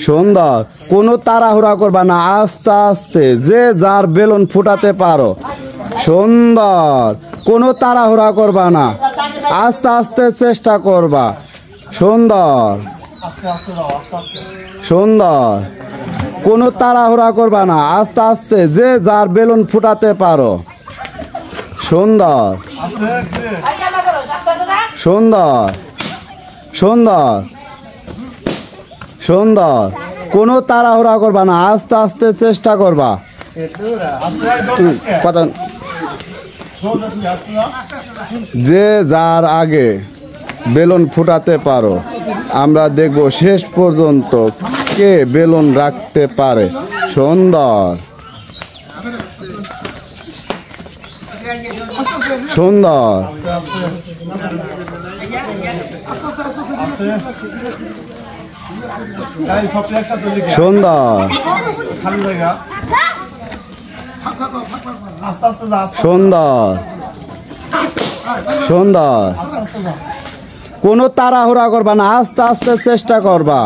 সুন্দর, কোনো তাড়াহুড়া করবা না, আস্তে আস্তে যে যার বেলুন ফুটাতে পারো। সুন্দর, কোনো তাড়াহুড়া করবা না, আস্তে আস্তে চেষ্টা করবা। সুন্দর সুন্দর, কোনো তাড়াহুড়া করবা না, আস্তে আস্তে যে যার বেলুন ফুটাতে পারো। সুন্দর সুন্দর সুন্দর সুন্দর, কোনো তাড়াহুড়া করবা না, আস্তে আস্তে চেষ্টা করবা। যে যার আগে বেলুন ফুটাতে পারো, আমরা দেখব শেষ পর্যন্ত কে বেলুন রাখতে পারে। সুন্দর সুন্দর সুন্দর সুন্দর সুন্দর, কোনো তাড়াহুড়া করবা না, আস্তে আস্তে চেষ্টা করবা।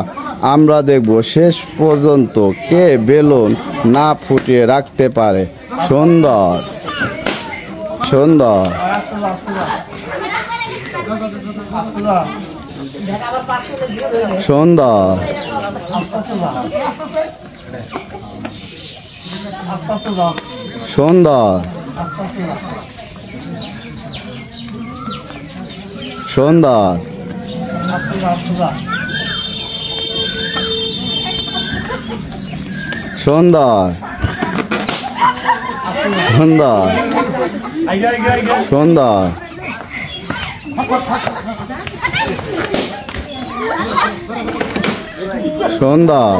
আমরা দেখব শেষ পর্যন্ত কে বেলুন না ফুটিয়ে রাখতে পারে। সুন্দর সুন্দর সুন্দর সুন্দর সুন্দর সুন্দর সুন্দর সুন্দর সুন্দর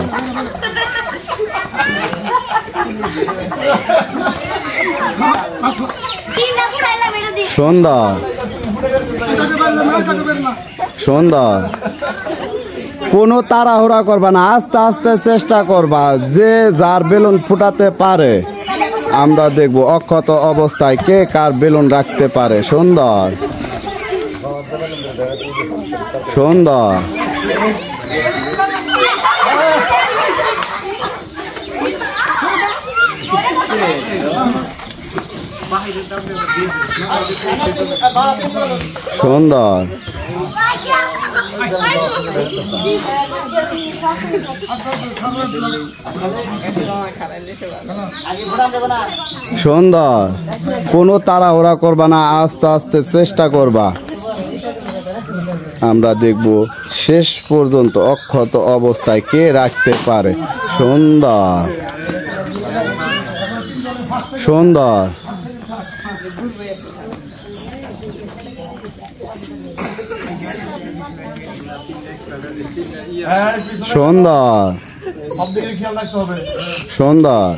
সুন্দর সুন্দর, কোনো তাড়াহুড়া করবা না, আস্তে আস্তে চেষ্টা করবা। যে যার বেলুন ফুটাতে পারে, আমরা দেখব অক্ষত অবস্থায় কে কার বেলুন রাখতে পারে। সুন্দর সুন্দর সুন্দর সুন্দর, কোনো তাড়াহুড়া করবা না, আস্তে আস্তে চেষ্টা করবা। আমরা দেখব শেষ পর্যন্ত অক্ষত অবস্থায় কে রাখতে পারে। সুন্দর সুন্দর সুন্দর সুন্দর।